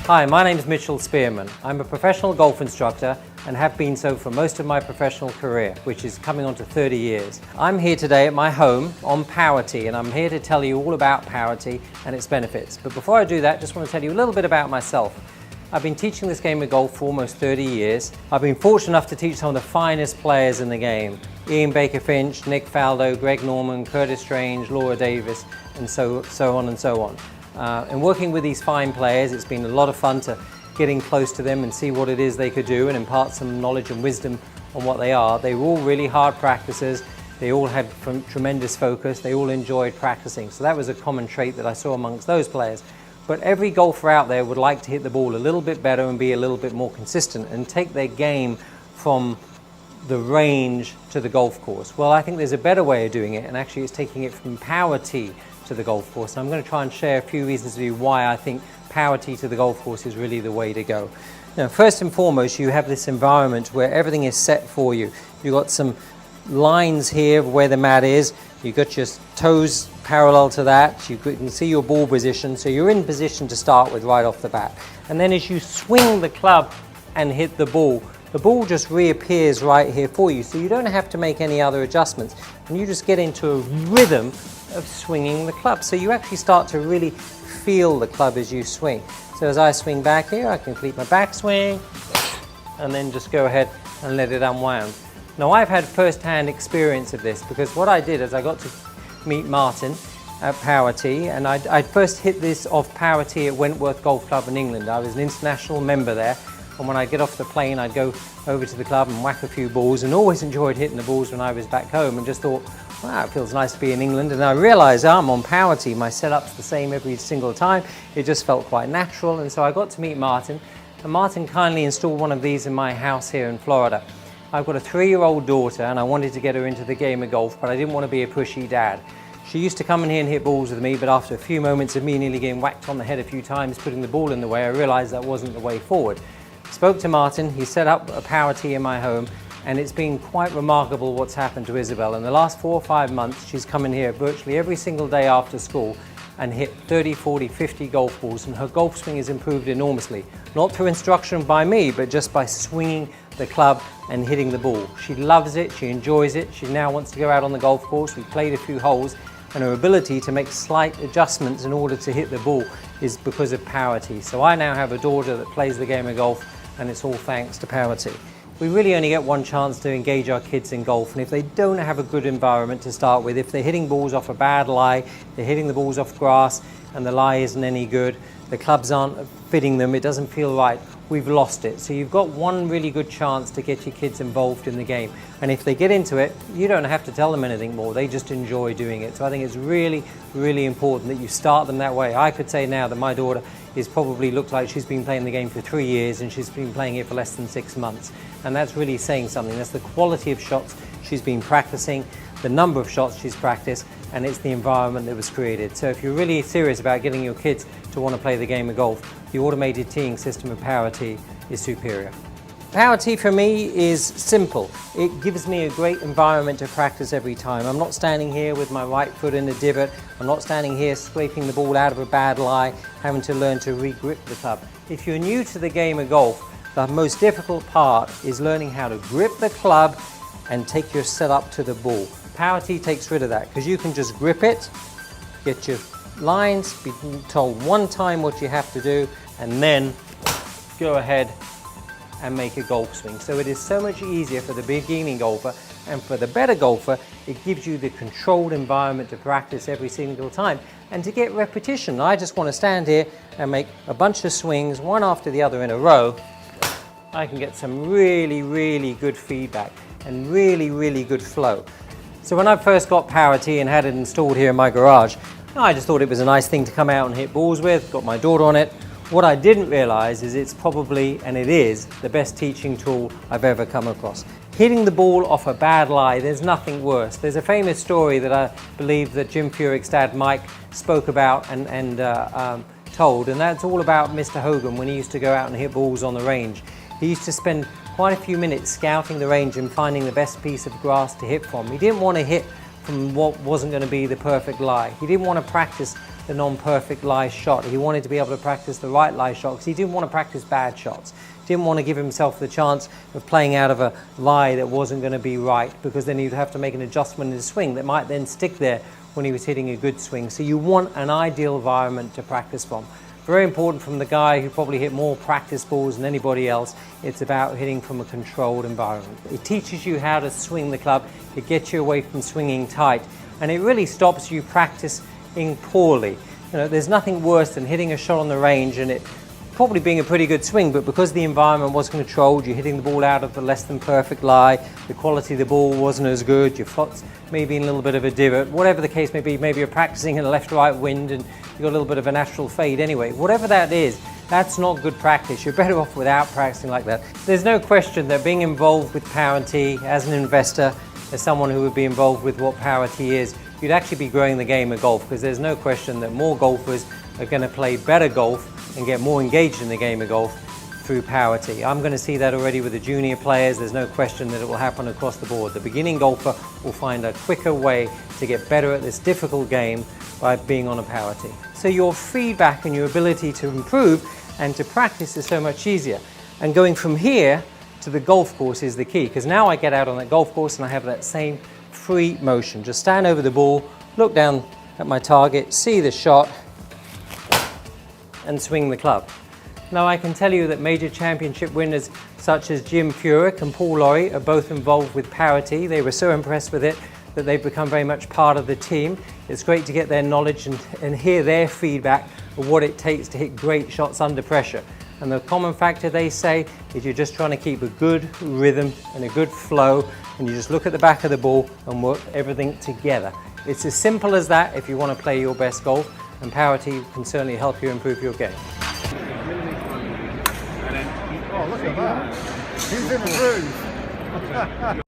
Hi, my name is Mitchell Spearman. I'm a professional golf instructor and have been so for most of my professional career, which is coming on to 30 years. I'm here today at my home on Power Tee, and I'm here to tell you all about Power Tee and its benefits. But before I do that, just want to tell you a little bit about myself. I've been teaching this game of golf for almost 30 years. I've been fortunate enough to teach some of the finest players in the game. Ian Baker Finch, Nick Faldo, Greg Norman, Curtis Strange, Laura Davis, and so on and so on. And working with these fine players, it's been a lot of fun to getting close to them and see what it is they could do and impart some knowledge and wisdom on what they are. They were all really hard practicers. They all had tremendous focus. They all enjoyed practicing. So that was a common trait that I saw amongst those players. But every golfer out there would like to hit the ball a little bit better and be a little bit more consistent and take their game from the range to the golf course. Well, I think there's a better way of doing it, and actually it's taking it from Power Tee to the golf course. And I'm going to try and share a few reasons with you why I think Power Tee to the golf course is really the way to go. Now, first and foremost, you have this environment where everything is set for you. You've got some lines here where the mat is. You've got your toes parallel to that. You can see your ball position. So you're in position to start with right off the bat. And then as you swing the club and hit the ball just reappears right here for you. So you don't have to make any other adjustments. And you just get into a rhythm of swinging the club. So you actually start to really feel the club as you swing. So as I swing back here, I complete my backswing and then just go ahead and let it unwound. Now, I've had first-hand experience of this because what I did is I got to meet Martin at Power Tee, and I first hit this off Power Tee at Wentworth Golf Club in England. I was an international member there, and when I'd get off the plane I'd go over to the club and whack a few balls, and always enjoyed hitting the balls when I was back home, and just thought, wow, it feels nice to be in England. And I realised I'm on Power Tee, my setup's the same every single time. It just felt quite natural, and so I got to meet Martin, and Martin kindly installed one of these in my house here in Florida. I've got a 3-year-old daughter and I wanted to get her into the game of golf, but I didn't want to be a pushy dad. She used to come in here and hit balls with me, but after a few moments of me nearly getting whacked on the head a few times, putting the ball in the way, I realised that wasn't the way forward. Spoke to Martin, he set up a Power Tee in my home, and it's been quite remarkable what's happened to Isabel. In the last 4 or 5 months, she's come in here virtually every single day after school and hit 30, 40, 50 golf balls, and her golf swing has improved enormously. Not through instruction by me, but just by swinging the club and hitting the ball. She loves it, she enjoys it, she now wants to go out on the golf course. We've played a few holes, and her ability to make slight adjustments in order to hit the ball is because of Power Tee. So I now have a daughter that plays the game of golf, and it's all thanks to Power Tee. We really only get one chance to engage our kids in golf, and if they don't have a good environment to start with, if they're hitting balls off a bad lie, they're hitting the balls off grass and the lie isn't any good, the clubs aren't fitting them, it doesn't feel right, we've lost it. So you've got one really good chance to get your kids involved in the game, and if they get into it, you don't have to tell them anything more, they just enjoy doing it. So I think it's really, really important that you start them that way. I could say now that my daughter looks like she's been playing the game for 3 years and she's been playing it for less than 6 months. And that's really saying something. That's the quality of shots she's been practicing, the number of shots she's practiced, and it's the environment that was created. So if you're really serious about getting your kids to want to play the game of golf, the automated teeing system of Power Tee is superior. Power Tee for me is simple. It gives me a great environment to practice every time. I'm not standing here with my right foot in the divot. I'm not standing here scraping the ball out of a bad lie, having to learn to re-grip the club. If you're new to the game of golf, the most difficult part is learning how to grip the club and take your setup to the ball. Power Tee takes rid of that because you can just grip it, get your lines, be told one time what you have to do, and then go ahead and make a golf swing. So it is so much easier for the beginning golfer, and for the better golfer, it gives you the controlled environment to practice every single time and to get repetition. I just want to stand here and make a bunch of swings, one after the other in a row. I can get some really, really good feedback and really, really good flow. So when I first got Power Tee and had it installed here in my garage, I just thought it was a nice thing to come out and hit balls with, got my daughter on it. What I didn't realize is it's probably, and it is, the best teaching tool I've ever come across. Hitting the ball off a bad lie, there's nothing worse. There's a famous story that I believe that Jim Furyk's dad Mike spoke about and told, and that's all about Mr. Hogan when he used to go out and hit balls on the range. He used to spend quite a few minutes scouting the range and finding the best piece of grass to hit from. He didn't want to hit from what wasn't going to be the perfect lie. He didn't want to practice the non-perfect lie shot. He wanted to be able to practice the right lie shot because he didn't want to practice bad shots. He didn't want to give himself the chance of playing out of a lie that wasn't going to be right, because then he'd have to make an adjustment in his swing that might then stick there when he was hitting a good swing. So you want an ideal environment to practice from. Very important from the guy who probably hit more practice balls than anybody else. It's about hitting from a controlled environment. It teaches you how to swing the club. It gets you away from swinging tight, and it really stops you practicing poorly. You know, there's nothing worse than hitting a shot on the range and it probably being a pretty good swing, but because the environment wasn't controlled, you're hitting the ball out of the less than perfect lie, the quality of the ball wasn't as good, your foot's maybe in a little bit of a divot, whatever the case may be. Maybe you're practicing in a left-right wind and you've got a little bit of a natural fade anyway. Whatever that is, that's not good practice. You're better off without practicing like that. There's no question that being involved with Power & Tee as an investor, as someone who would be involved with what Power & Tee is, you'd actually be growing the game of golf, because there's no question that more golfers are going to play better golf and get more engaged in the game of golf through Power & Tee. I'm going to see that already with the junior players. There's no question that it will happen across the board. The beginning golfer will find a quicker way to get better at this difficult game by being on a Power & Tee. So your feedback and your ability to improve and to practice is so much easier. And going from here to the golf course is the key, because now I get out on that golf course and I have that same free motion. Just stand over the ball, look down at my target, see the shot, and swing the club. Now I can tell you that major championship winners such as Jim Furyk and Paul Lawrie are both involved with Power & Tee. They were so impressed with it that they've become very much part of the team. It's great to get their knowledge and hear their feedback of what it takes to hit great shots under pressure. And the common factor they say is you're just trying to keep a good rhythm and a good flow, and you just look at the back of the ball and work everything together. It's as simple as that if you want to play your best golf, and Power & Tee can certainly help you improve your game. Oh, look at that. He's in the groove.